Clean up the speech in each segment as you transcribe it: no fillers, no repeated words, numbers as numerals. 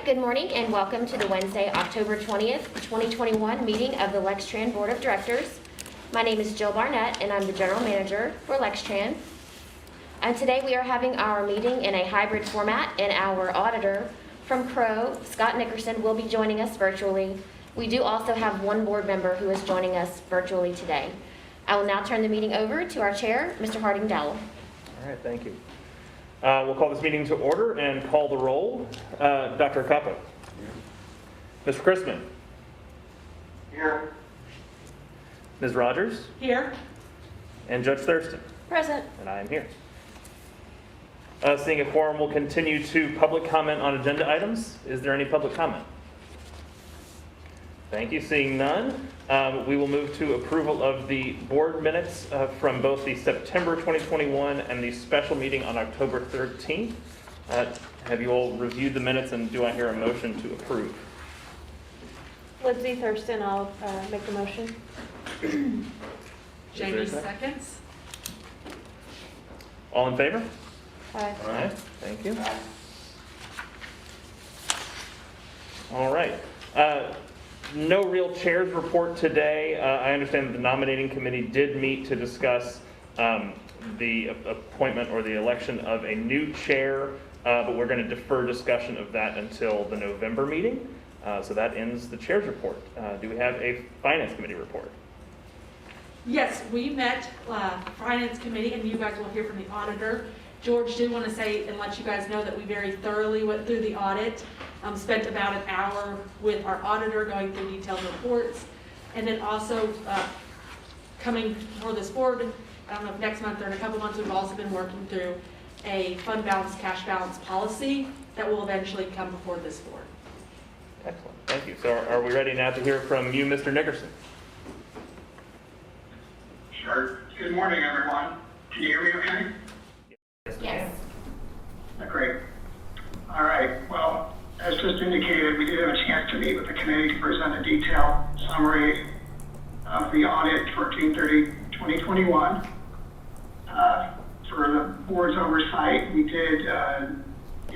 Good morning and welcome to the Wednesday, October 20th, 2021 meeting of the Lextran Board of Directors. My name is Jill Barnett and I'm the General Manager for Lextran. And today we are having our meeting in a hybrid format, and our auditor from Crow, Scott Nickerson, will be joining us virtually. We do also have one board member who is joining us virtually today. I will now turn the meeting over to our chair, Mr. Harding Dowell. All right, thank you. We'll call this meeting to order and call the roll. Dr. Acappo. Ms. Chrisman. Here. Ms. Rogers. Here. And Judge Thurston. Present. And I am here. Seeing a quorum, we'll continue to public comment on agenda items. Is there any public comment? Thank you. Seeing none, we will move to approval of the board minutes from both the September 2021 and the special meeting on October 13th. Have you all reviewed the minutes, and do I hear a motion to approve? Lindsay Thurston, I'll make the motion. Jamie seconds. All in favor? Aye. All right, thank you. All right. No real chairs report today. I understand that the nominating committee did meet to discuss the appointment or the election of a new chair, but we're going to defer discussion of that until the November meeting. So that ends the chair's report. Do we have a finance committee report? Yes, we met Finance Committee, and you guys will hear from the auditor. George did want to say and let you guys know that we very thoroughly went through the audit, spent about an hour with our auditor going through detailed reports, and then also coming for this board, I don't know if next month or in a couple months, we've also been working through a fund balance, cash balance policy that will eventually come before this board. Excellent, thank you. So are we ready now to hear from you, Mr. Nickerson? Sure. Good morning, everyone. Can you hear me okay? Yes. Great. All right. Well, as just indicated, we did have a chance to meet with the committee to present a detailed summary of the audit for June 30, 2021. For the board's oversight, we did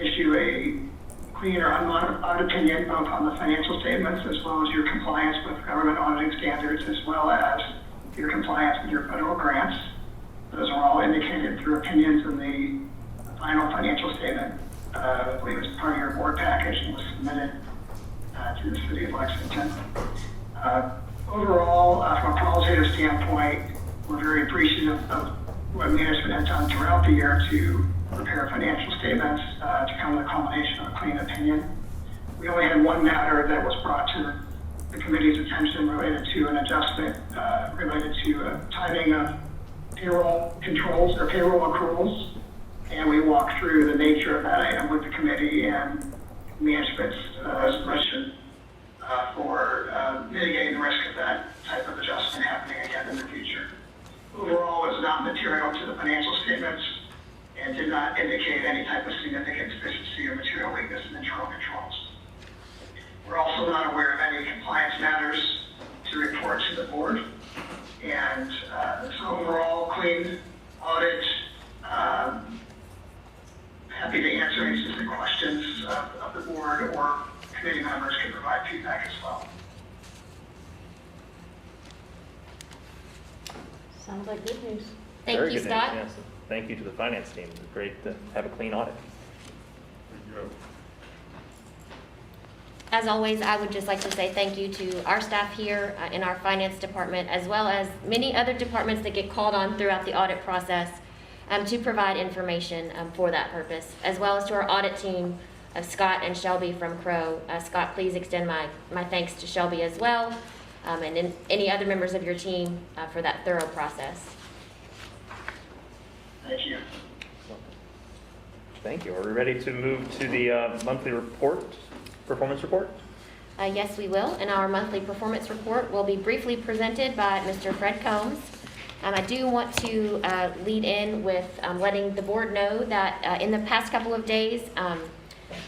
issue a clean or unmodified opinion both on the financial statements as well as your compliance with government auditing standards, as well as your compliance with your federal grants. Those are all indicated through opinions in the final financial statement. I believe it's part of your board package and was submitted to the city of Lexington. Overall, from a qualitative standpoint, we're very appreciative of what management has done throughout the year to prepare financial statements to come to the culmination of a clean opinion. We only had one matter that was brought to the committee's attention related to an adjustment related to timing of payroll controls or payroll accruals, and we walked through the nature of that item with the committee and management's suggestion for mitigating the risk of that type of adjustment happening again in the future. Overall, it was not material to the financial statements and did not indicate any type of significant deficiency or material weakness in internal controls. We're also not aware of any compliance matters to report to the board. And so overall, clean audit. Happy to answer any specific questions of the board, or committee members can provide feedback as well. Sounds like good news. Thank Very you, good Scott. news, yes. Thank you to the finance team. It's great to have a clean audit. As always, I would just like to say thank you to our staff here in our finance department, as well as many other departments that get called on throughout the audit process to provide information for that purpose, as well as to our audit team of Scott and Shelby from Crow. Scott, please extend my thanks to Shelby as well, and any other members of your team for that thorough process. Thank you. Thank you. Are we ready to move to the monthly report, performance report? Yes, we will. And our monthly performance report will be briefly presented by Mr. Fred Combs. I do want to lead in with letting the board know that in the past couple of days,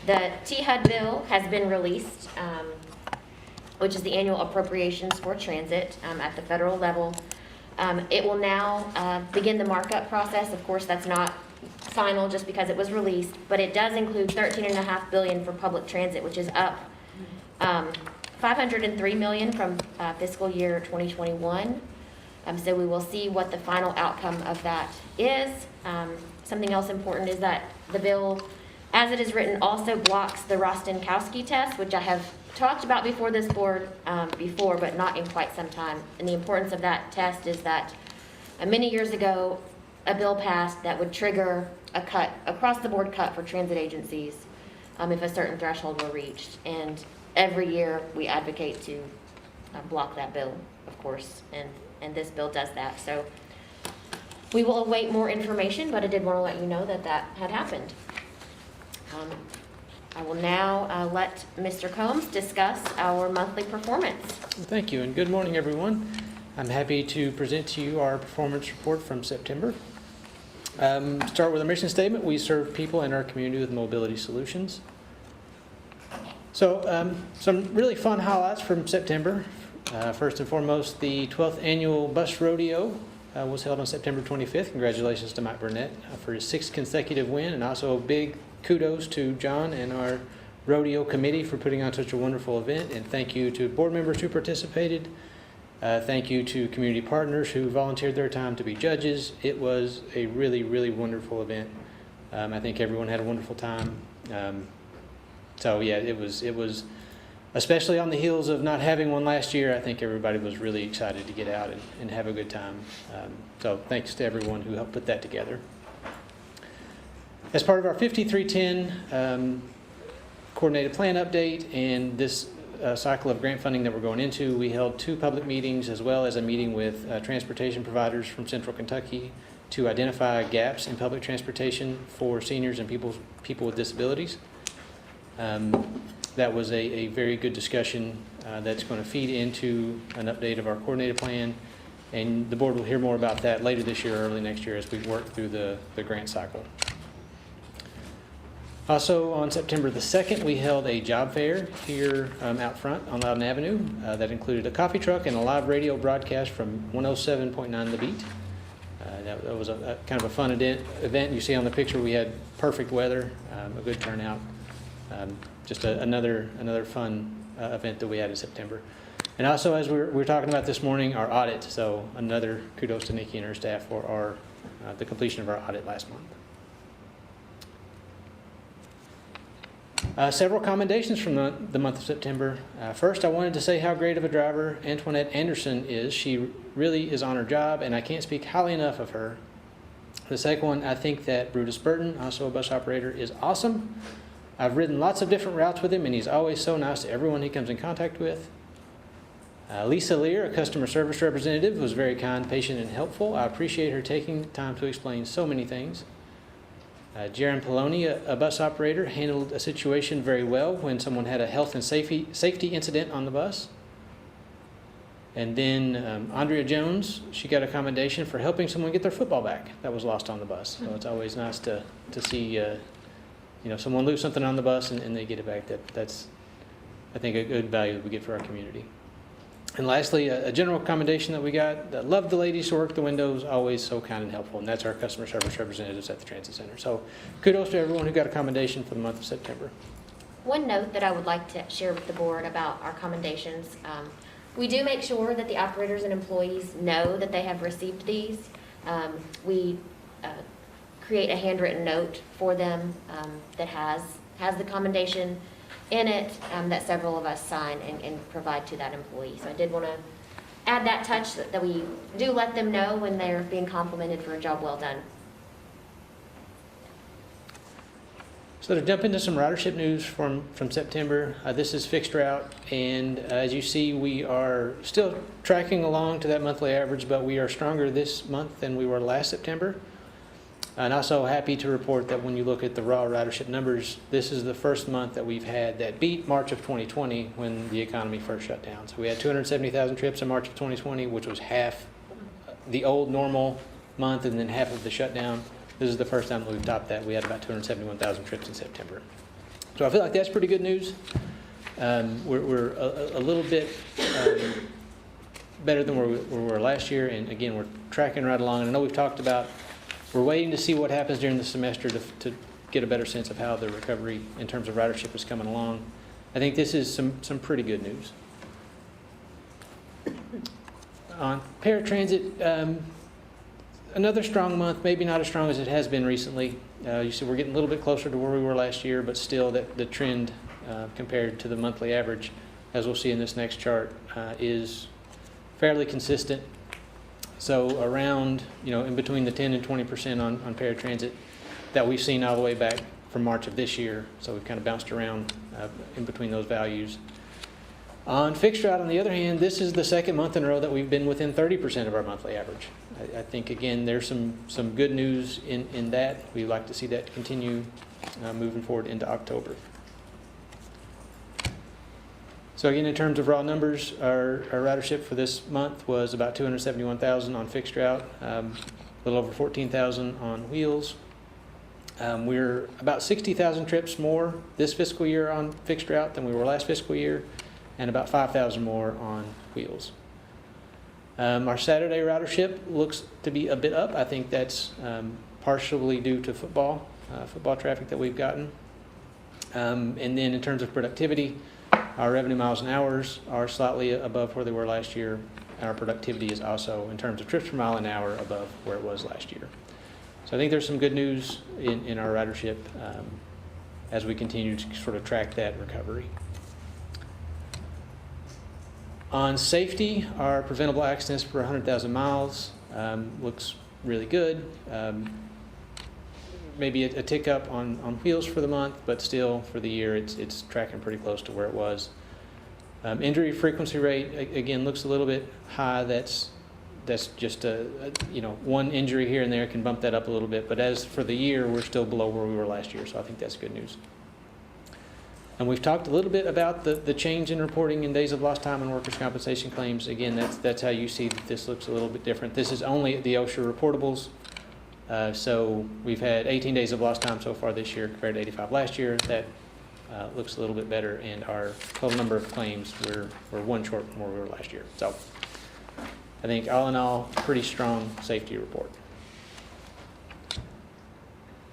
the THUD bill has been released, which is the annual appropriations for transit at the federal level. It will now begin the markup process. Of course, that's not final just because it was released, but it does include $13.5 billion for public transit, which is up $503 million from fiscal year 2021. So we will see what the final outcome of that is. Something else important is that the bill, as it is written, also blocks the Rostenkowski test, which I have talked about before this board before, but not in quite some time. And the importance of that test is that many years ago, a bill passed that would trigger a cut, across-the-board cut for transit agencies if a certain threshold were reached. And every year, we advocate to block that bill, of course, and this bill does that. So we will await more information, but I did want to let you know that that had happened. I will now let Mr. Combs discuss our monthly performance. Thank you, and good morning, everyone. I'm happy to present to you our performance report from September. Start with a mission statement. We serve people in our community with mobility solutions. So some really fun highlights from September. First and foremost, the 12th annual bus rodeo was held on September 25th. Congratulations to Mike Burnett for his 6th consecutive win, and also a big kudos to John and our rodeo committee for putting on such a wonderful event, and thank you to board members who participated. Thank you to community partners who volunteered their time to be judges. It was a really, really wonderful event. I think everyone had a wonderful time. So yeah, it was especially on the heels of not having one last year. I think everybody was really excited to get out and have a good time. So thanks to everyone who helped put that together. As part of our 5310 coordinated plan update and this cycle of grant funding that we're going into, we held 2 public meetings as well as a meeting with transportation providers from Central Kentucky to identify gaps in public transportation for seniors and people with disabilities. That was a very good discussion that's going to feed into an update of our coordinated plan, and the board will hear more about that later this year or early next year as we work through the grant cycle. Also, on September the 2nd, we held a job fair here out front on Loudon Avenue that included a coffee truck and a live radio broadcast from 107.9 The Beat. That was a kind of a fun event. You see on the picture we had perfect weather, a good turnout. Just another fun event that we had in September. And also, as we were talking about this morning, our audit. So another kudos to Nikki and her staff for the completion of our audit last month. Several commendations from the month of September. First, I wanted to say how great of a driver Antoinette Anderson is. She really is on her job, and I can't speak highly enough of her. The second one, I think that Brutus Burton, also a bus operator, is awesome. I've ridden lots of different routes with him, and he's always so nice to everyone he comes in contact with. Lisa Lear, a customer service representative, was very kind, patient, and helpful. I appreciate her taking time to explain so many things. Jaron Poloni, a bus operator, handled a situation very well when someone had a health and safety incident on the bus. And then Andrea Jones, she got a commendation for helping someone get their football back that was lost on the bus. So it's always nice to see someone lose something on the bus and they get it back. That's I think a good value that we get for our community. And lastly, a general commendation that we got. Love the ladies who work the windows, always so kind and helpful, and that's our customer service representatives at the Transit Center. So kudos to everyone who got a commendation for the month of September. One note that I would like to share with the board about our commendations. We do make sure that the operators and employees know that they have received these. We create a handwritten note for them that has the commendation in it that several of us sign and provide to that employee. So I did want to add that touch that we do let them know when they're being complimented for a job well done. So to jump into some ridership news from September, this is fixed route, and as you see, we are still tracking along to that monthly average, but we are stronger this month than we were last September. And also happy to report that when you look at the raw ridership numbers, this is the first month that we've had that beat March of 2020 when the economy first shut down. So we had 270,000 trips in March of 2020, which was half the old normal month and then half of the shutdown. This is the first time that we've topped that. We had about 271,000 trips in September. So I feel like that's pretty good news. We're a little bit better than where we were last year. And again, we're tracking right along. And I know we've talked about we're waiting to see what happens during the semester to get a better sense of how the recovery in terms of ridership is coming along. I think this is some pretty good news. On paratransit, another strong month, maybe not as strong as it has been recently. You see we're getting a little bit closer to where we were last year, but still the trend compared to the monthly average, as we'll see in this next chart, is fairly consistent. So around, in between the 10 and 20% on paratransit that we've seen all the way back from March of this year. So we've kind of bounced around in between those values. On fixed route, on the other hand, this is the second month in a row that we've been within 30% of our monthly average. I think, again, there's some good news in that. We'd like to see that continue moving forward into October. So again, in terms of raw numbers, our ridership for this month was about 271,000 on fixed route, a little over 14,000 on wheels. We're about 60,000 trips more this fiscal year on fixed route than we were last fiscal year, and about 5,000 more on wheels. Our Saturday ridership looks to be a bit up. I think that's partially due to football traffic that we've gotten. And then in terms of productivity, our revenue miles and hours are slightly above where they were last year, and our productivity is also, in terms of trips per mile an hour, above where it was last year. So I think there's some good news in our ridership as we continue to sort of track that recovery. On safety, our preventable accidents per 100,000 miles looks really good. Maybe a tick up on wheels for the month, but still for the year it's tracking pretty close to where it was. Injury frequency rate, again, looks a little bit high. That's just one injury here and there can bump that up a little bit, but as for the year, we're still below where we were last year, so I think that's good news. And we've talked a little bit about the change in reporting in days of lost time and workers' compensation claims. Again, that's how you see that this looks a little bit different. This is only the OSHA reportables. So we've had 18 days of lost time so far this year compared to 85 last year. That looks a little bit better, and our total number of claims, we're one short from where we were last year. So I think all in all, pretty strong safety report.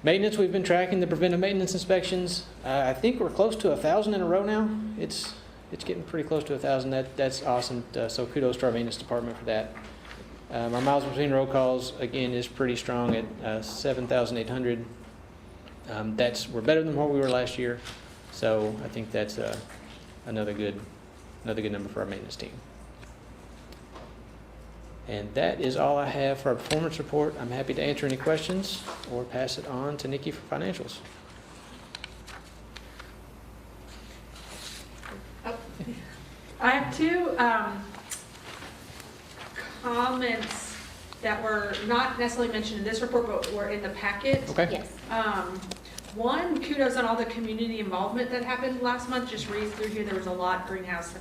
Maintenance, we've been tracking the preventive maintenance inspections. I think we're close to 1,000 in a row now. It's getting pretty close to 1,000. That's awesome. So kudos to our maintenance department for that. Our miles between roll calls, again, is pretty strong at 7,800. We're better than what we were last year. So I think that's another good number for our maintenance team. And that is all I have for our performance report. I'm happy to answer any questions or pass it on to Nikki for financials. I have two comments that were not necessarily mentioned in this report, but were in the packet. Okay. Yes. One, kudos on all the community involvement that happened last month. Just read through here, there was a lot. Greenhouse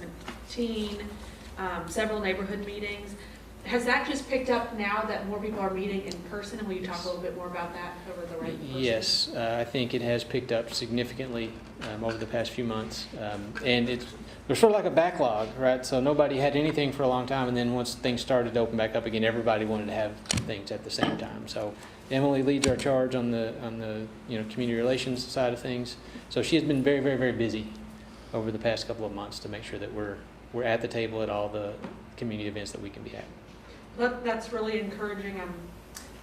17, several neighborhood meetings. Has that just picked up now that more people are meeting in person? And will you talk a little bit more about that over the right person? Yes, I think it has picked up significantly over the past few months. And there's sort of like a backlog, right? So nobody had anything for a long time, and then once things started to open back up again, everybody wanted to have things at the same time. So Emily leads our charge on the community relations side of things. So she has been very, very, very busy over the past couple of months to make sure that we're at the table at all the community events that we can be at. That's really encouraging.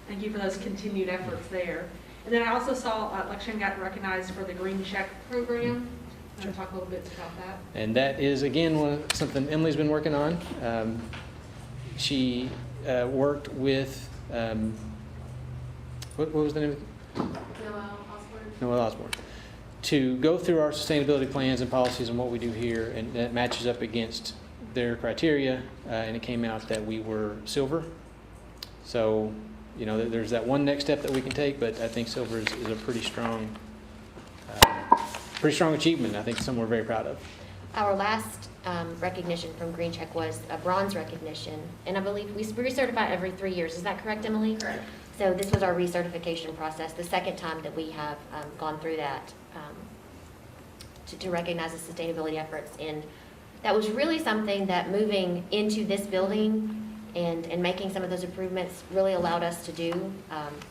Thank you for those continued efforts there. And then I also saw Lextran got recognized for the Green Check program. I'm going to talk a little bit about that. And that is, again, something Emily's been working on. She worked with, what was the name of it? Noel Osborne. To go through our sustainability plans and policies and what we do here, and that matches up against their criteria, and it came out that we were silver. So, there's that one next step that we can take, but I think silver is a pretty strong achievement. I think something we're very proud of. Our last recognition from Green Check was a bronze recognition, and I believe we recertify every 3 years. Is that correct, Emily? Correct. So this was our recertification process, the second time that we have gone through that to recognize the sustainability efforts. And that was really something that moving into this building and making some of those improvements really allowed us to do.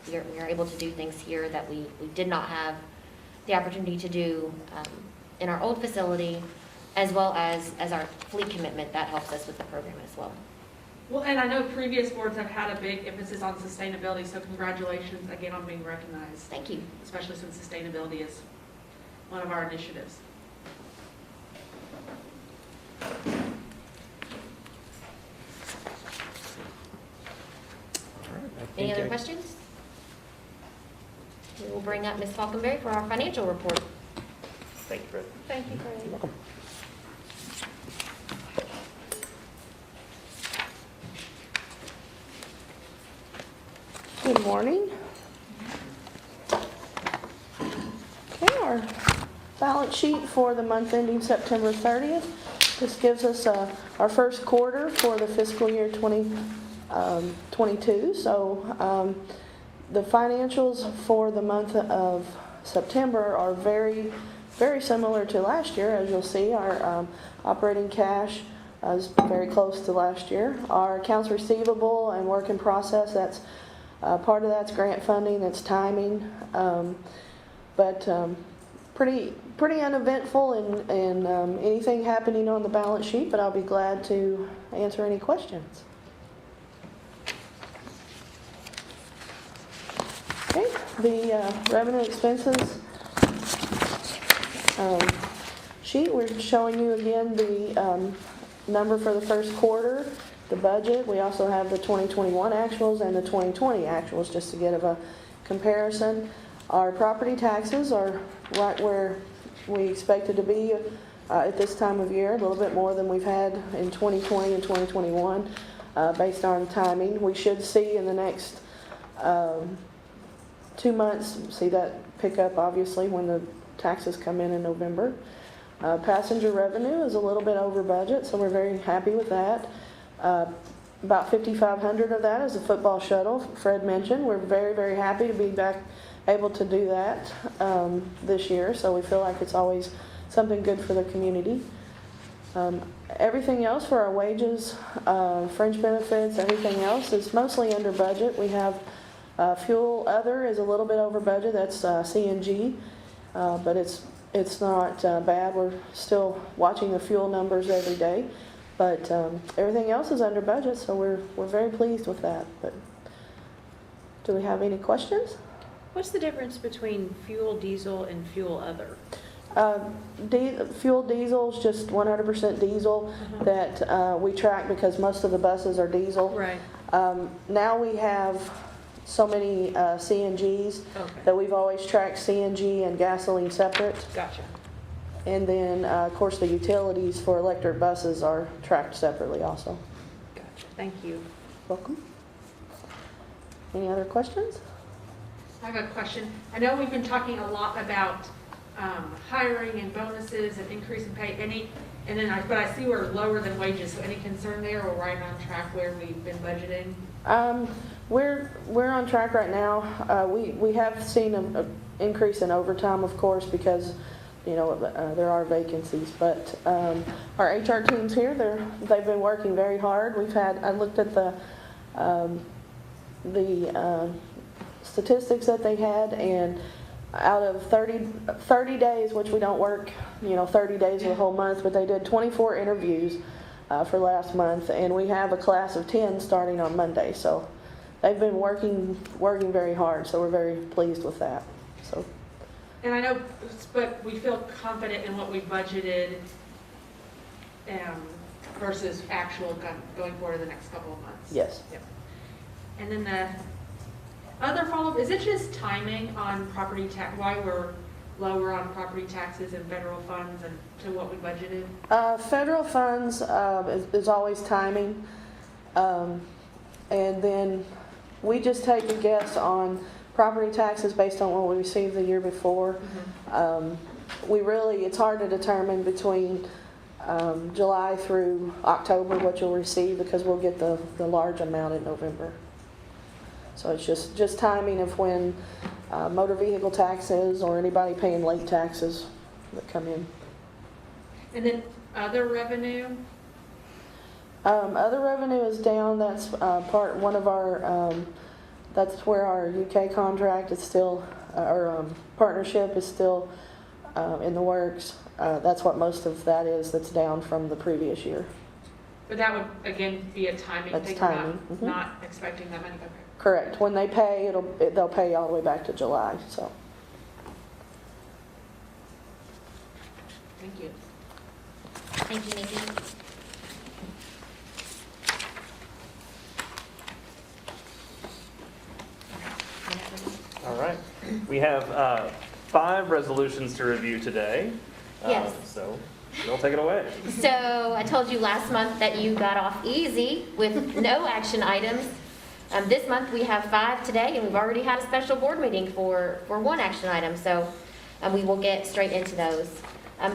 We are able to do things here that we did not have the opportunity to do in our old facility, as well as our fleet commitment. That helps us with the program as well. Well, and I know previous boards have had a big emphasis on sustainability, so congratulations again on being recognized, Thank you. especially since sustainability is one of our initiatives. Any other questions? We will bring up Ms. Falconberry for our financial report. Thank you, Fred. Thank you, Fred. Welcome. Good morning. Okay, our balance sheet for the month ending September 30th. This gives us our first quarter for the fiscal year 2022. So the financials for the month of September are very, very similar to last year. As you'll see, our operating cash is very close to last year. Our accounts receivable and work in process, that's part of that's grant funding, it's timing, but pretty uneventful and anything happening on the balance sheet, but I'll be glad to answer any questions. Okay, the revenue expenses sheet, we're showing you again the number for the first quarter, the budget. We also have the 2021 actuals and the 2020 actuals just to get a comparison. Our property taxes are right where we expected to be at this time of year, a little bit more than we've had in 2020 and 2021 based on timing. We should see in the next 2 months, see that pick up obviously when the taxes come in November. Passenger revenue is a little bit over budget, so we're very happy with that. About 5,500 of that is a football shuttle. Fred mentioned we're very, very happy to be back able to do that this year, so we feel like it's always something good for the community. Everything else for our wages, fringe benefits, everything else is mostly under budget. We have fuel other is a little bit over budget, that's CNG, but it's not bad. We're still watching the fuel numbers every day, but everything else is under budget, so we're very pleased with that. But do we have any questions? What's the difference between fuel diesel and fuel other? Fuel diesel is just 100% diesel that we track because most of the buses are diesel. Right. Now we have so many CNGs that we've always tracked CNG and gasoline separate. Gotcha. And then, of course, the utilities for electric buses are tracked separately also. Gotcha. Thank you. Welcome. Any other questions? I have a question. I know we've been talking a lot about hiring and bonuses and increase in pay. But I see we're lower than wages. So any concern there? We're right on track where we've been budgeting. We're on track right now. We have seen an increase in overtime, of course, because there are vacancies. But our HR teams here, they've been working very hard. I looked at the statistics that they had, and out of 30 days, which we don't work 30 days of the whole month, but they did 24 interviews for last month, and we have a class of 10 starting on Monday. So they've been working very hard, so we're very pleased with that. So. And I know, but we feel confident in what we budgeted versus actual going forward in the next couple of months. Yes. Yep. And then the other follow-up, is it just timing on property tax, why we're lower on property taxes and federal funds and to what we budgeted? Federal funds is always timing. And then we just take a guess on property taxes based on what we received the year before. It's hard to determine between July through October what you'll receive because we'll get the large amount in November. So it's just timing of when motor vehicle taxes or anybody paying late taxes that come in. And then other revenue? Other revenue is down, that's one of our, that's where our UK contract is still, our partnership is still in the works. That's what most of that is, that's down from the previous year. But that would, again, be a timing That's thing, timing, not, mhm. not expecting that money. Okay. Correct, when they pay, they'll pay all the way back to July, so. Thank you. Thank you, Nikki. All right. We have 5 resolutions to review today. Yes. So you'll take it away. So I told you last month that you got off easy with no action items. This month we have 5 today, and we've already had a special board meeting for 1 action item, so we will get straight into those.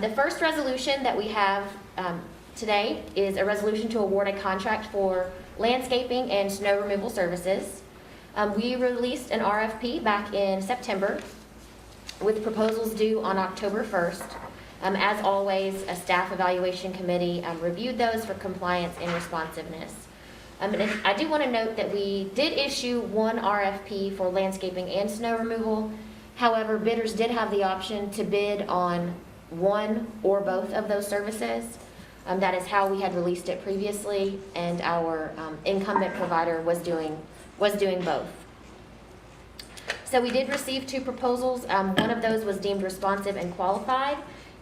The first resolution that we have today is a resolution to award a contract for landscaping and snow removal services. We released an RFP back in September with proposals due on October 1st. As always, a staff evaluation committee reviewed those for compliance and responsiveness. And I do want to note that we did issue 1 RFP for landscaping and snow removal. However, bidders did have the option to bid on 1 or both of those services. That is how we had released it previously, and our incumbent provider was doing both. So we did receive 2 proposals. One of those was deemed responsive and qualified,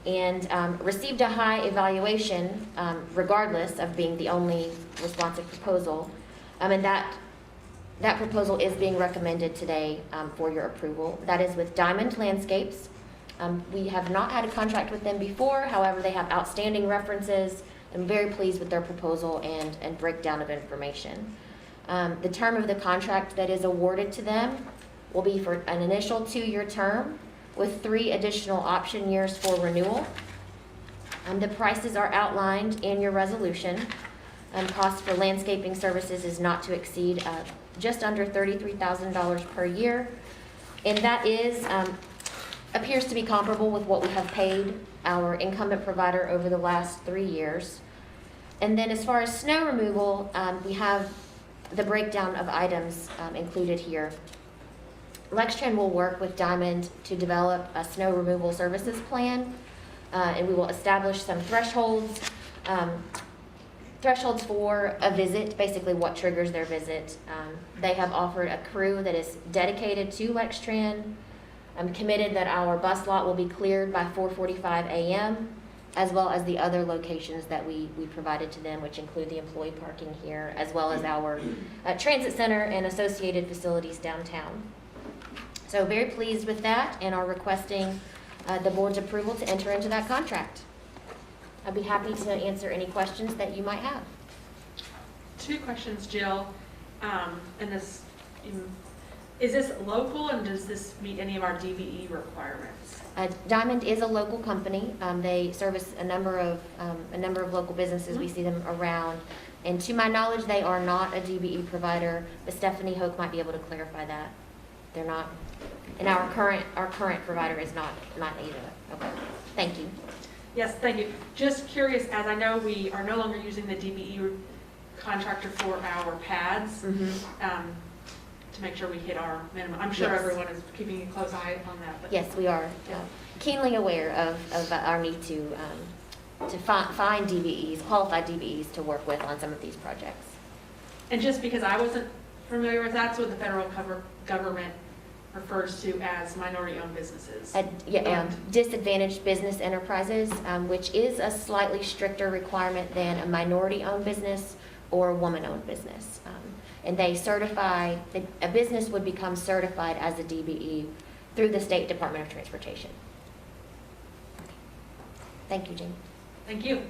and received a high evaluation regardless of being the only responsive proposal. And that proposal is being recommended today for your approval. That is with Diamond Landscapes. We have not had a contract with them before. However, they have outstanding references. I'm very pleased with their proposal and breakdown of information. The term of the contract that is awarded to them will be for an initial 2-year term with 3 additional option years for renewal. The prices are outlined in your resolution. Cost for landscaping services is not to exceed just under $33,000 per year. And that is, appears to be comparable with what we have paid our incumbent provider over the last 3 years. And then as far as snow removal, we have the breakdown of items included here. Lextran will work with Diamond to develop a snow removal services plan, and we will establish some thresholds for a visit, basically what triggers their visit. They have offered a crew that is dedicated to Lextran. I'm committed that our bus lot will be cleared by 4:45 a.m., as well as the other locations that we provided to them, which include the employee parking here, as well as our transit center and associated facilities downtown. So very pleased with that, and are requesting the board's approval to enter into that contract. I'd be happy to answer any questions that you might have. 2 questions, Jill. And this, is this local, and does this meet any of our DBE requirements? Diamond is a local company. They service a number of local businesses. We see them around. And to my knowledge, they are not a DBE provider, but Stephanie Hoke might be able to clarify that. They're not, and our current provider is not either. Okay, thank you. Yes, thank you. Just curious, as I know we are no longer using the DBE contractor for our pads, to make sure we hit our minimum. I'm sure Yes. everyone is keeping a close eye on that. But Yes, we are keenly aware of our need to find DBEs, qualified DBEs to work with on some of these projects. And just because I wasn't familiar with that, that's what the federal government refers to as minority-owned businesses. Disadvantaged business enterprises, which is a slightly stricter requirement than a minority-owned business or a woman-owned business. And they certify, a business would become certified as a DBE through the State Department of Transportation. Thank you, Jane. Thank you.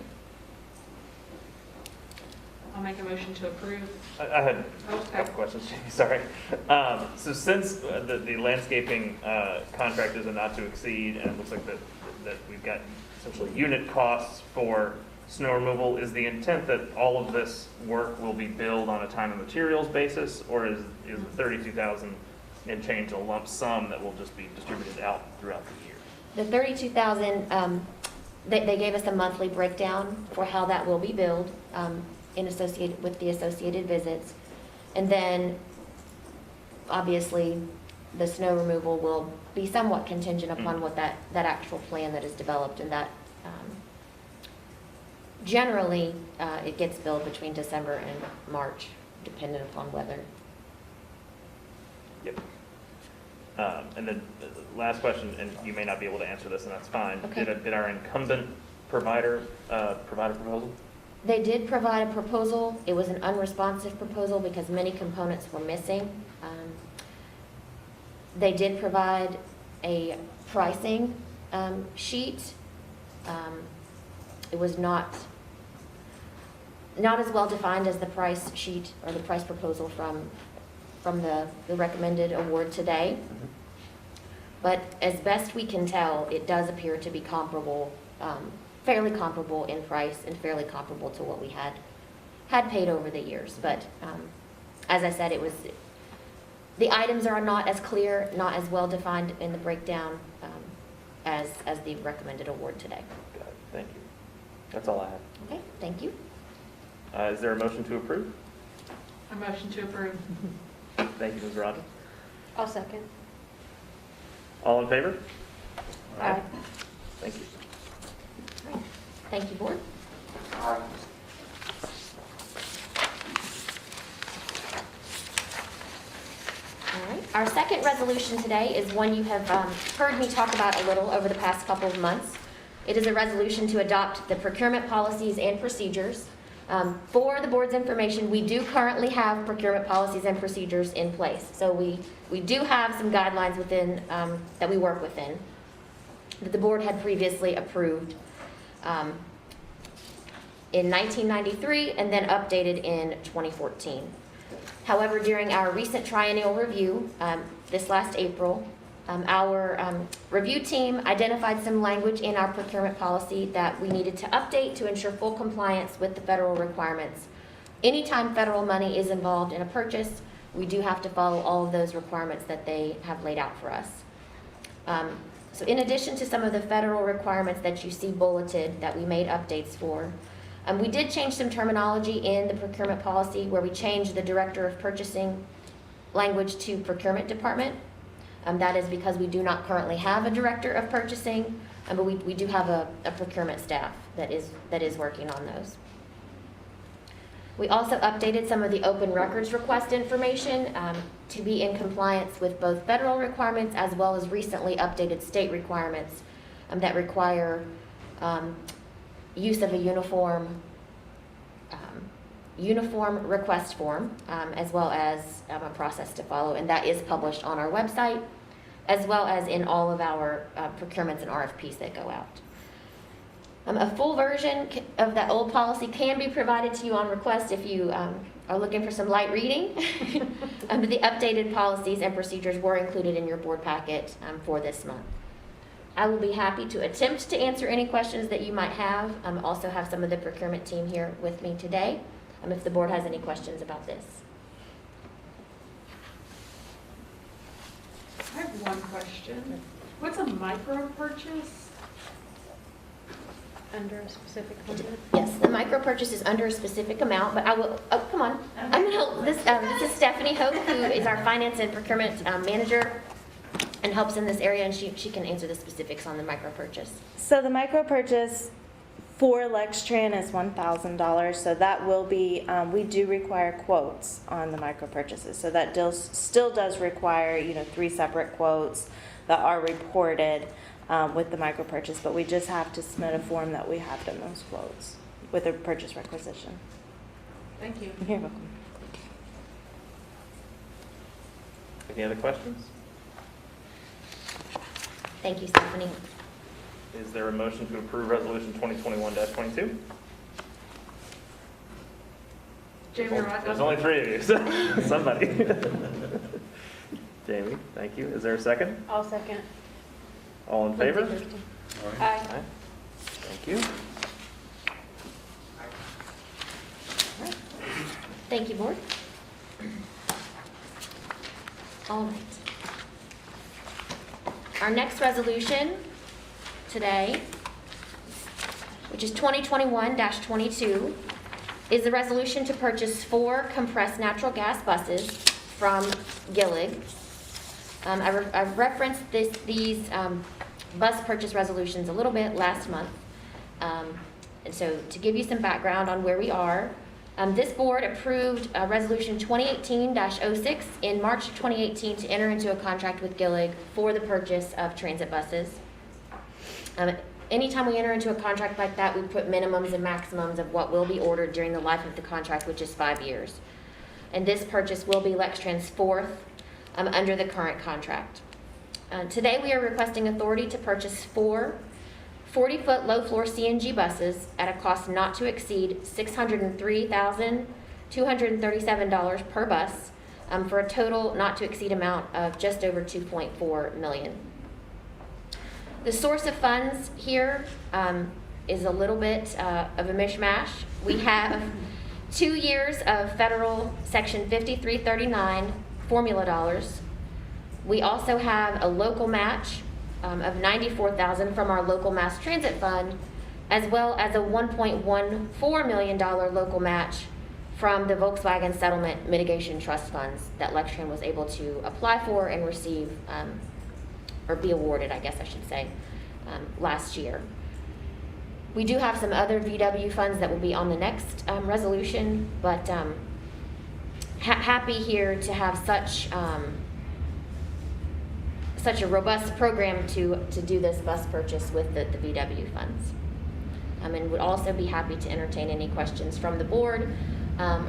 I'll make a motion to approve. I had Oh, a couple questions, Jamie, sorry. So since the landscaping contract is a not to exceed, and it looks like that we've got essentially unit costs for snow removal, is the intent that all of this work will be billed on a time and materials basis, or is the $32,000 and change a lump sum that will just be distributed out throughout the year? The $32,000, they gave us a monthly breakdown for how that will be billed. with the associated visits. And then, obviously, the snow removal will be somewhat contingent upon what that actual plan that is developed, and that generally, it gets billed between December and March, depending upon weather. Yep. And then the last question, and you may not be able to answer this, and that's fine. Okay. Did our incumbent provider provide a proposal? They did provide a proposal. It was an unresponsive proposal because many components were missing. They did provide a pricing sheet. It was not as well defined as the price sheet or the price proposal from the recommended award today. But as best we can tell, it does appear to be comparable, fairly comparable in price and fairly comparable to what we had paid over the years. But as I said, the items are not as clear, not as well defined in the breakdown as the recommended award today. Got it. Thank you. That's all I have. Okay, thank you. Is there a motion to approve? A motion to approve. Thank you, Ms. Rogers. I'll second. All in favor? Aye. Thank you. Thank you, board. All right. Our second resolution today is one you have heard me talk about a little over the past couple of months. It is a resolution to adopt the procurement policies and procedures. For the board's information, we do currently have procurement policies and procedures in place. So we do have some guidelines within that we work within that the board had previously approved in 1993 and then updated in 2014. However, during our recent triennial review, this last April, our review team identified some language in our procurement policy that we needed to update to ensure full compliance with the federal requirements. Anytime federal money is involved in a purchase, we do have to follow all of those requirements that they have laid out for us. So in addition to some of the federal requirements that you see bulleted that we made updates for, we did change some terminology in the procurement policy where we changed the director of purchasing language to procurement department. That is because we do not currently have a director of purchasing, but we do have a procurement staff that is working on those. We also updated some of the open records request information to be in compliance with both federal requirements as well as recently updated state requirements that require use of a uniform request form as well as a process to follow, and that is published on our website as well as in all of our procurements and RFPs that go out. A full version of that old policy can be provided to you on request if you are looking for some light reading. But the updated policies and procedures were included in your board packet for this month. I will be happy to attempt to answer any questions that you might have. Also have some of the procurement team here with me today if the board has any questions about this. I have one question. What's a micro purchase? Under a specific limit? Yes, the micro purchase is under a specific amount, but I will, oh, come on. I'm going to help, this is Stephanie Hope, who is our finance and procurement manager and helps in this area, and she can answer the specifics on the micro purchase. So the micro purchase for Lextran is $1,000, so that will be, we do require quotes on the micro purchases. So that still does require, 3 separate quotes that are reported with the micro purchase, but we just have to submit a form that we have done those quotes with a purchase requisition. Thank you. You're welcome. Any other questions? Thank you, Stephanie. Is there a motion to approve Resolution 2021-22? Jamie There's Rod. only 3 of you, so somebody. Jamie, thank you. Is there a second? I'll second. All in favor? Aye. Aye. Thank you. Thank you, board. All right. Our next resolution today, which is 2021-22, is the resolution to purchase 4 compressed natural gas buses from Gillig. I've referenced these bus purchase resolutions a little bit last month. And so to give you some background on where we are, this board approved Resolution 2018-06 in March of 2018 to enter into a contract with Gillig for the purchase of transit buses. Anytime we enter into a contract like that, we put minimums and maximums of what will be ordered during the life of the contract, which is 5 years. And this purchase will be Lextran's 4th under the current contract. Today we are requesting authority to purchase 4 40-foot low-floor CNG buses at a cost not to exceed $603,237 per bus for a total not to exceed amount of just over $2.4 million. The source of funds here is a little bit of a mishmash. We have 2 years of federal Section 5339 formula dollars. We also have a local match of $94,000 from our local mass transit fund, as well as a $1.14 million local match from the Volkswagen Settlement Mitigation Trust funds that Lextran was able to apply for and receive, or be awarded, I guess I should say, last year. We do have some other VW funds that will be on the next resolution, but happy here to have such a robust program to do this bus purchase with the VW funds. And would also be happy to entertain any questions from the board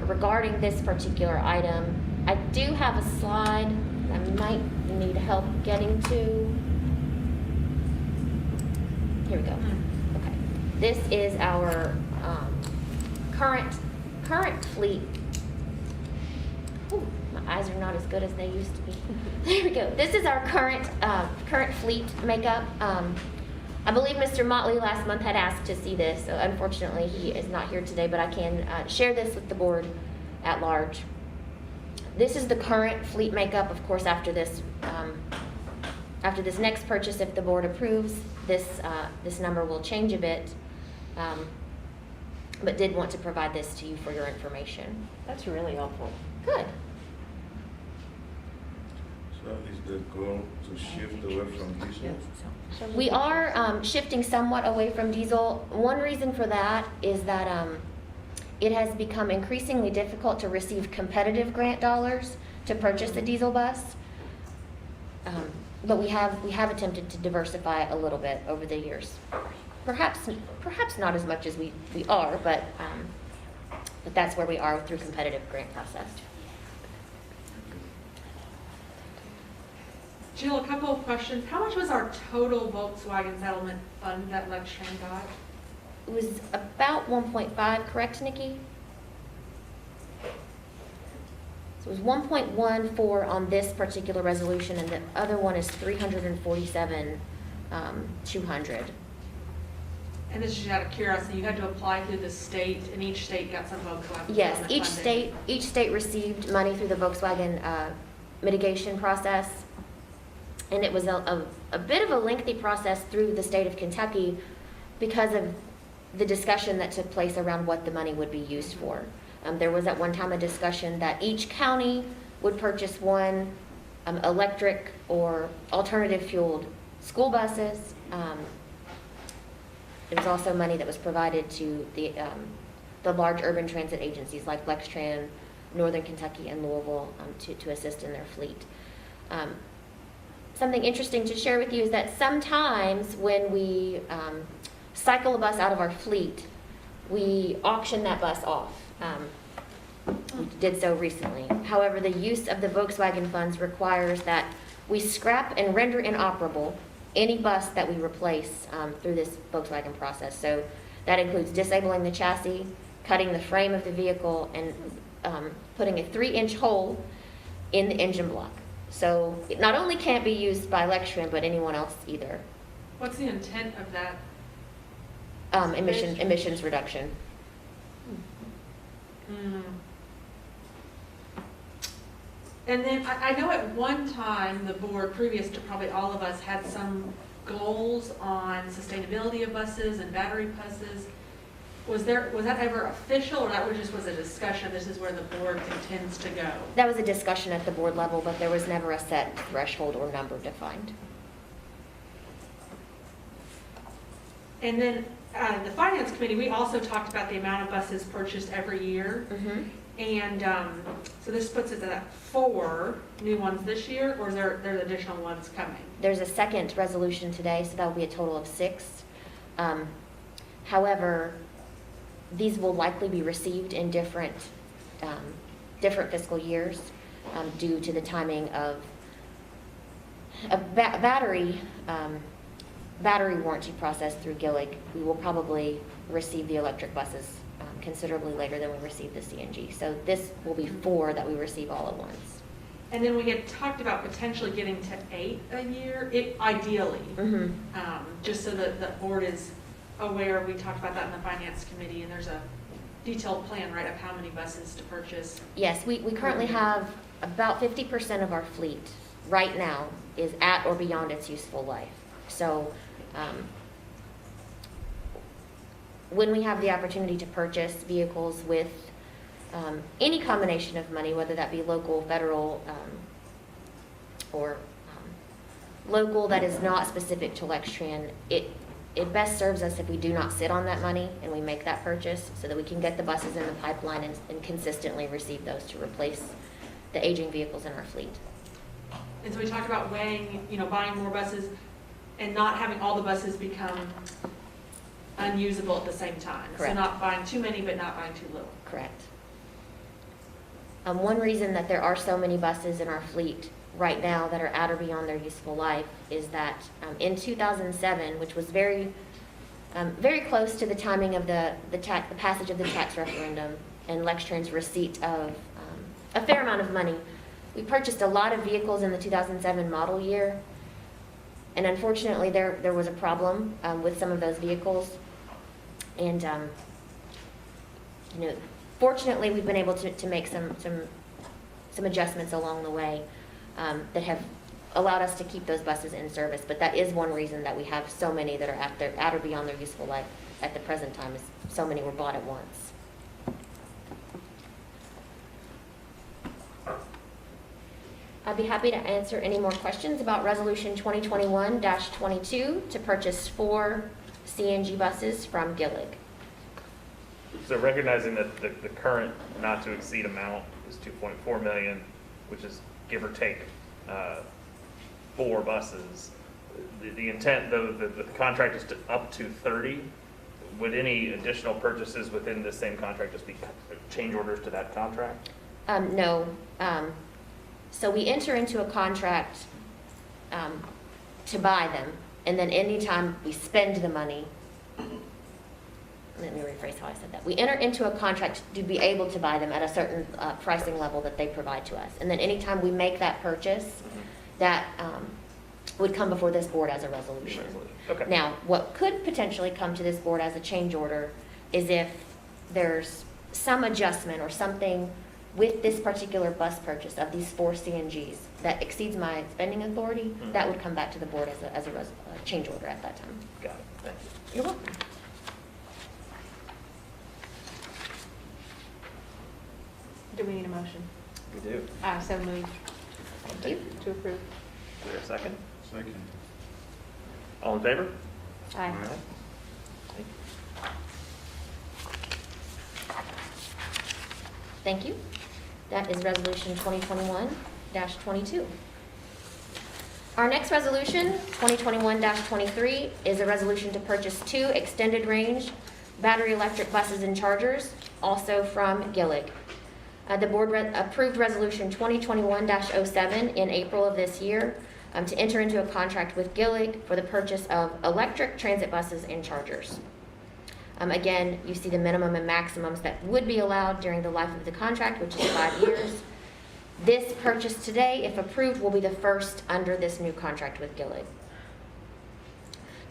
regarding this particular item. I do have a slide I might need help getting to. Here we go. Okay. This is our current fleet. Ooh, my eyes are not as good as they used to be. There we go. This is our current fleet makeup. I believe Mr. Motley last month had asked to see this, so unfortunately he is not here today, but I can share this with the board at large. This is the current fleet makeup. Of course, after this next purchase, if the board approves, this number will change a bit, but did want to provide this to you for your information. That's really helpful. Good. So is the goal to shift away from diesel? We are shifting somewhat away from diesel. One reason for that is that it has become increasingly difficult to receive competitive grant dollars to purchase a diesel bus. But we have attempted to diversify a little bit over the years. Perhaps not as much as we are, but that's where we are through competitive grant process. Jill, a couple of questions. How much was our total Volkswagen settlement fund that Lextran got? It was about 1.5, correct, Nikki? So it was 1.14 on this particular resolution, and the other one is 347,200. And this is just out of curiosity, you had to apply through the state, and each state got some Volkswagen Yes, settlement funding. each state received money through the Volkswagen mitigation process, and it was a bit of a lengthy process through the state of Kentucky because of the discussion that took place around what the money would be used for. There was at one time a discussion that each county would purchase one electric or alternative fueled school buses. There was also money that was provided to the large urban transit agencies like Lextran, Northern Kentucky, and Louisville to assist in their fleet. Something interesting to share with you is that sometimes when we cycle a bus out of our fleet, we auction that bus off. We did so recently. However, the use of the Volkswagen funds requires that we scrap and render inoperable any bus that we replace through this Volkswagen process. So that includes disabling the chassis, cutting the frame of the vehicle, and putting a 3-inch hole in the engine block. So it not only can't be used by Lextran, but anyone else either. What's the intent of that? Emissions reduction. And then I know at one time, the board, previous to probably all of us, had some goals on sustainability of buses and battery buses. was that ever official, or that was a discussion, this is where the board intends to go? That was a discussion at the board level, but there was never a set threshold or number defined. And then, the finance committee, we also talked about the amount of buses purchased every year. And, so this puts it at 4 new ones this year, or is there's additional ones coming? There's a second resolution today, so that will be a total of 6. However, these will likely be received in different fiscal years due to the timing of battery warranty process through Gillig. We will probably receive the electric buses considerably later than we receive the CNG. So this will be 4 that we receive all at once. And then we had talked about potentially getting to 8 a year, ideally. Just so that the board is aware, we talked about that in the finance committee, and there's a detailed plan, right, of how many buses to purchase. Yes, we currently have about 50% of our fleet right now is at or beyond its useful life. So when we have the opportunity to purchase vehicles with any combination of money, whether that be local, federal, or local that is not specific to Lextran, it best serves us if we do not sit on that money and we make that purchase so that we can get the buses in the pipeline and consistently receive those to replace the aging vehicles in our fleet. And so we talked about weighing, buying more buses and not having all the buses become unusable at the same time. Correct. So not buying too many, but not buying too little. Correct. One reason that there are so many buses in our fleet right now that are at or beyond their useful life is that in 2007, which was very close to the timing of the passage of the tax referendum and Lextran's receipt of a fair amount of money, we purchased a lot of vehicles in the 2007 model year, and unfortunately there was a problem with some of those vehicles, and fortunately we've been able to make some adjustments along the way that have allowed us to keep those buses in service. But that is one reason that we have so many that are at or beyond their useful life at the present time, is so many were bought at once. I'd be happy to answer any more questions about Resolution 2021-22 to purchase 4 CNG buses from Gillig. So recognizing that the current not to exceed amount is 2.4 million, which is give or take 4 buses. The intent, though, the contract is to up to 30. Would any additional purchases within the same contract just be change orders to that contract? No. So we enter into a contract to buy them, and then anytime we spend the money, let me rephrase how I said that. We enter into a contract to be able to buy them at a certain pricing level that they provide to us. And then anytime we make that purchase, that would come before this board as a resolution. Okay. Now, what could potentially come to this board as a change order is if there's some adjustment or something with this particular bus purchase of these 4 CNGs that exceeds my spending authority, that would come back to the board as a change order at that time. Got it. Thank you. You're welcome. Do we need a motion? We do. So moved Thank you. to approve. Is there a second? Second. All in favor? Aye. Thank you. That is Resolution 2021-22. Our next resolution, 2021-23, is a resolution to purchase 2 extended range battery electric buses and chargers, also from Gillig. The board approved Resolution 2021-07 in April of this year to enter into a contract with Gillig for the purchase of electric transit buses and chargers. Again, you see the minimum and maximums that would be allowed during the life of the contract, which is 5 years. This purchase today, if approved, will be the first under this new contract with Gillig.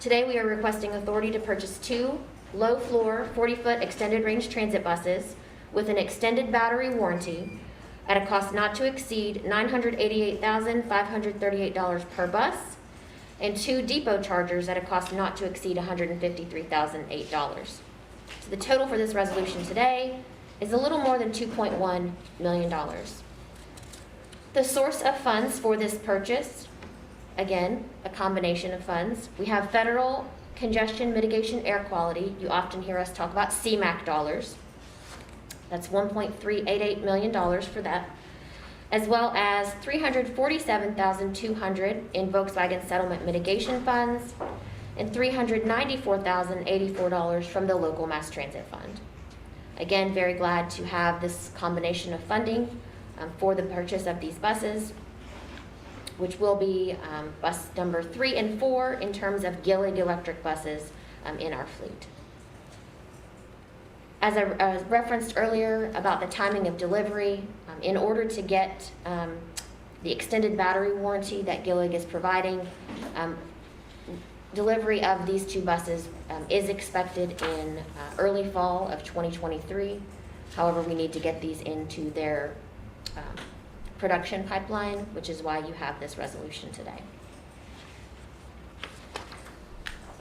Today, we are requesting authority to purchase 2 low-floor, 40-foot extended range transit buses with an extended battery warranty at a cost not to exceed $988,538 per bus, and 2 depot chargers at a cost not to exceed $153,008. So So the total for this resolution today is a little more than $2.1 million. The source of funds for this purchase, again, a combination of funds. We have federal congestion mitigation air quality. You often hear us talk about CMAQ dollars. That's $1.388 million for that, as well as $347,200 in Volkswagen settlement mitigation funds and $394,084 from the local mass transit fund. Again, very glad to have this combination of funding for the purchase of these buses, which will be bus number 3 and 4 in terms of Gillig electric buses in our fleet. As I referenced earlier about the timing of delivery, in order to get the extended battery warranty that Gillig is providing, delivery of these 2 buses is expected in early fall of 2023. However, we need to get these into their production pipeline, which is why you have this resolution today.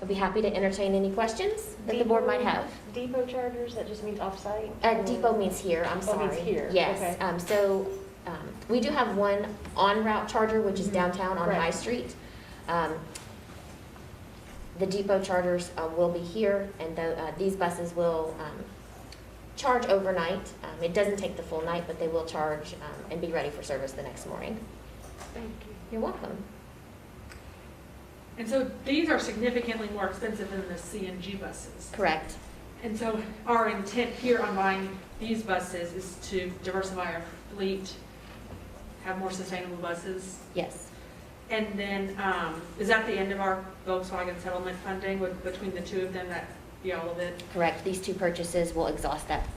I'd be happy to entertain any questions that the board might have. Depot chargers, that just means off-site? Depot means here, I'm sorry. means here, Yes, okay. We do have one en-route charger, which is downtown on Right. High Street. The depot chargers will be here, and these buses will charge overnight. It doesn't take the full night, but they will charge and be ready for service the next morning. Thank you. You're welcome. And so these are significantly more expensive than the CNG buses. Correct. And so our intent here on buying these buses is to diversify our fleet, have more sustainable buses. Yes. And then, is that the end of our Volkswagen settlement funding between the 2 of them, that be all of it? Correct. These 2 purchases will exhaust that,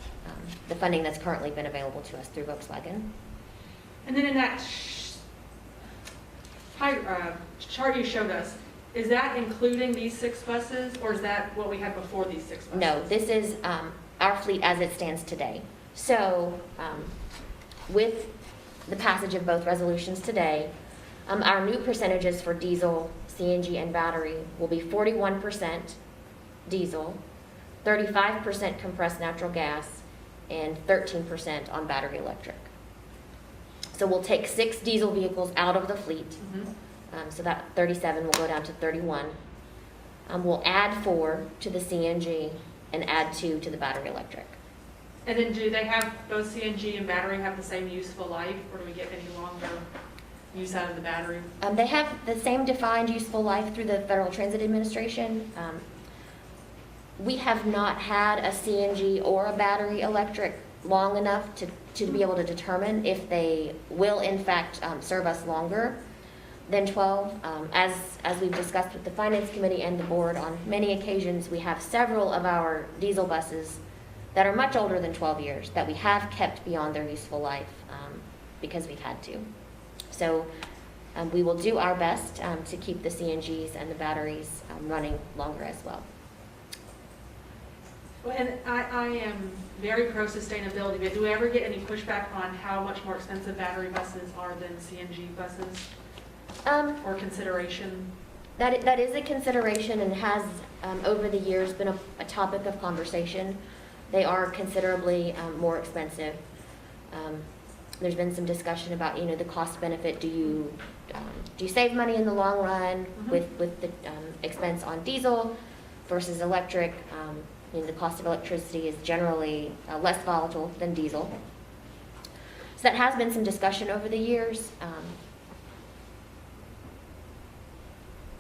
the funding that's currently been available to us through Volkswagen. And then in that chart you showed us, is that including these 6 buses, or is that what we had before these 6 buses? No, this is our fleet as it stands today. So with the passage of both resolutions today, our new percentages for diesel, CNG, and battery will be 41% diesel, 35% compressed natural gas, and 13% on battery electric. So we'll take 6 diesel vehicles out of the fleet. Mhm. So that 37 will go down to 31. We'll add 4 to the CNG and add 2 to the battery electric. And then do they have, both CNG and battery have the same useful life, or do we get any longer use out of the battery? They have the same defined useful life through the Federal Transit Administration. We have not had a CNG or a battery electric long enough to be able to determine if they will in fact serve us longer than 12. As we've discussed with the Finance Committee and the board on many occasions, we have several of our diesel buses that are much older than 12 years that we have kept beyond their useful life because we've had to. So we will do our best to keep the CNGs and the batteries running longer as well. Well, and I am very pro sustainability, but do we ever get any pushback on how much more expensive battery buses are than CNG buses, or consideration? That is a consideration and has over the years been a topic of conversation. They are considerably more expensive. There's been some discussion about, the cost benefit. Do you save money in the long run with the expense on diesel versus electric? The cost of electricity is generally less volatile than diesel. So that has been some discussion over the years.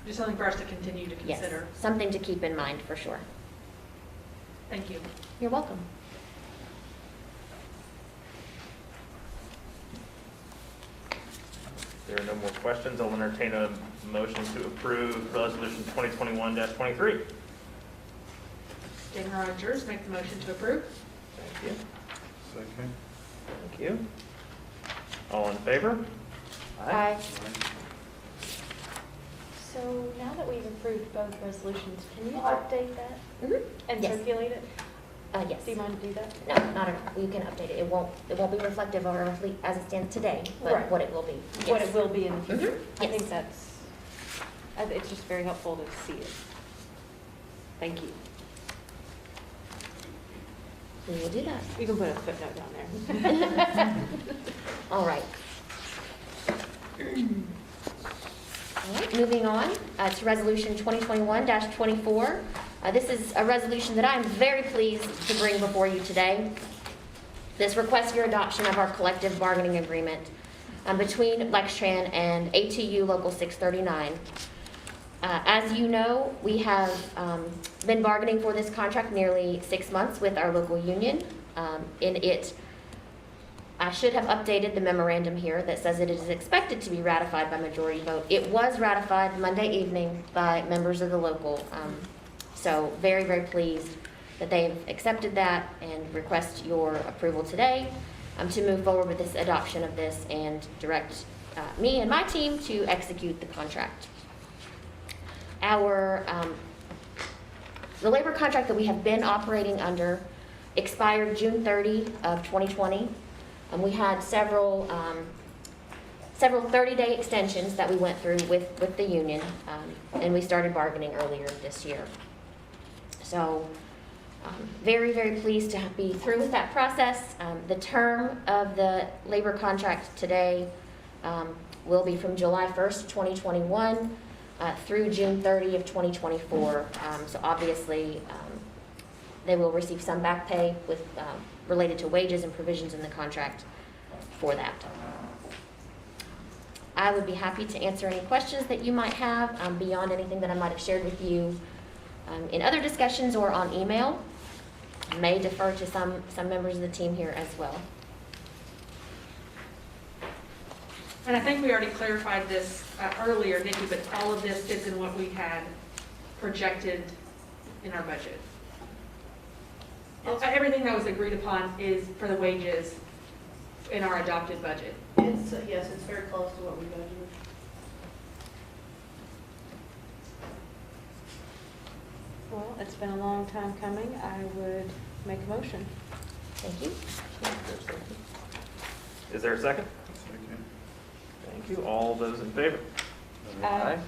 Just something for us to continue to Yes, consider. something to keep in mind for sure. Thank you. You're welcome. If there are no more questions, I'll entertain a motion to approve Resolution 2021-23. Dan Rogers, make the motion to approve. Thank you. Second. Thank you. All in favor? Aye. So now that we've approved both resolutions, can you update that Mhm. and Yes. circulate it? Yes. Do you mind to do that? No, not at all. You can update it. It won't be reflective of our fleet as it stands today, but Right. what it will be. What Yes. it will be in the future? Mhm. I Yes. think it's just very helpful to see it. Thank you. We will do that. You can put a footnote down there. All right. All right, moving on to Resolution 2021-24. This is a resolution that I'm very pleased to bring before you today. This requests your adoption of our collective bargaining agreement between Lextran and ATU Local 639. As you know, we have been bargaining for this contract nearly 6 months with our local union. I should have updated the memorandum here that says it is expected to be ratified by majority vote. It was ratified Monday evening by members of the local. So very, very pleased that they've accepted that and request your approval today to move forward with this adoption of this and direct me and my team to execute the contract. The labor contract that we have been operating under expired June 30 of 2020. We had several 30-day extensions that we went through with the union, and we started bargaining earlier this year. So very, very pleased to be through with that process. The term of the labor contract today will be from July 1st, 2021 through June 30 of 2024. So obviously, they will receive some back pay with related to wages and provisions in the contract for that. I would be happy to answer any questions that you might have beyond anything that I might have shared with you in other discussions or on email. I may defer to some members of the team here as well. And I think we already clarified this earlier, Nikki, but all of this fits in what we had projected in our budget. Everything that was agreed upon is for the wages in our adopted budget. Yes, it's very close to what we budgeted. Well, it's been a long time coming. I would make a motion. Thank you. Is there a second? Second. Thank you. All those in favor? Aye.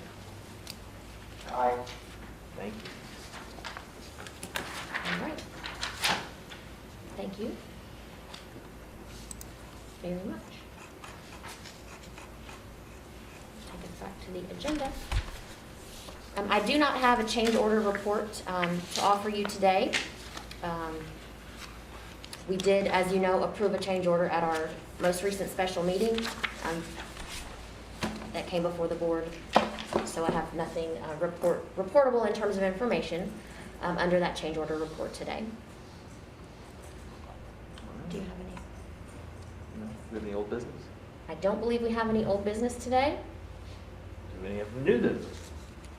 Aye. Thank you. All right. Thank you very much. Take us back to the agenda. I do not have a change order report to offer you today. We did, as you know, approve a change order at our most recent special meeting that came before the board. So I have nothing reportable in terms of information under that change order report today. Do you have any? No. Do we have any old business? I don't believe we have any old business today. Do we have any new business?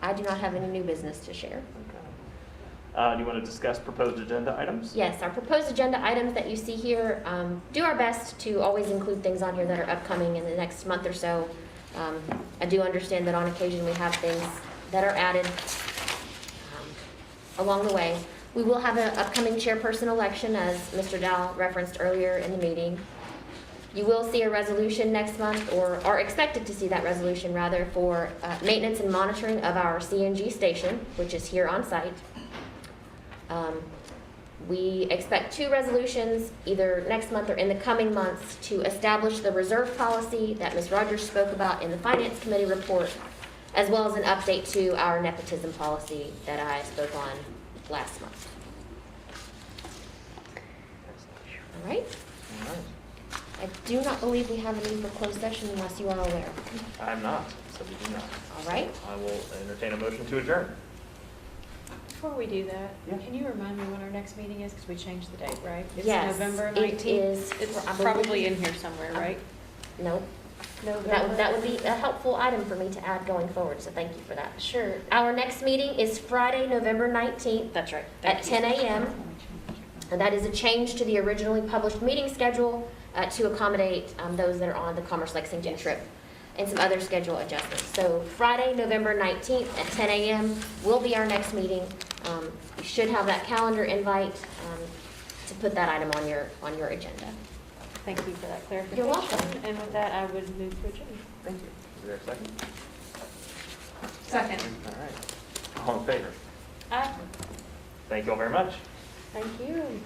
I do not have any new business to share. Okay. Do you want to discuss proposed agenda items? Yes, our proposed agenda items that you see here, do our best to always include things on here that are upcoming in the next month or so. I do understand that on occasion we have things that are added along the way. We will have an upcoming chairperson election, as Mr. Dow referenced earlier in the meeting. You will see a resolution next month, or are expected to see that resolution rather, for maintenance and monitoring of our CNG station, which is here on site. We expect 2 resolutions either next month or in the coming months to establish the reserve policy that Ms. Rogers spoke about in the Finance Committee report, as well as an update to our nepotism policy that I spoke on last month. All right. All right. I do not believe we have a need for closed session unless you are aware. I'm not, so we do not. All right. I will entertain a motion to adjourn. Before we do that, Yeah. can you remind me when our next meeting is? Because we changed the date, right? It's Yes, November it 19th. is, It's I believe- probably in here somewhere, right? No, that would be a helpful item for me to add going forward, so thank you for that. Sure. Our next meeting is Friday, November 19th That's right. at 10 a.m. And that is a change to the originally published meeting schedule to accommodate those that are on the Commerce Lexington trip and some other schedule adjustments. So Friday, November 19th at 10 a.m. will be our next meeting. You should have that calendar invite to put that item on your agenda. Thank you for that clarification. You're welcome. And with that, I would move to adjourn. Thank you. Is there a second? Second. All right. All in favor? Aye. Thank you all very much. Thank you.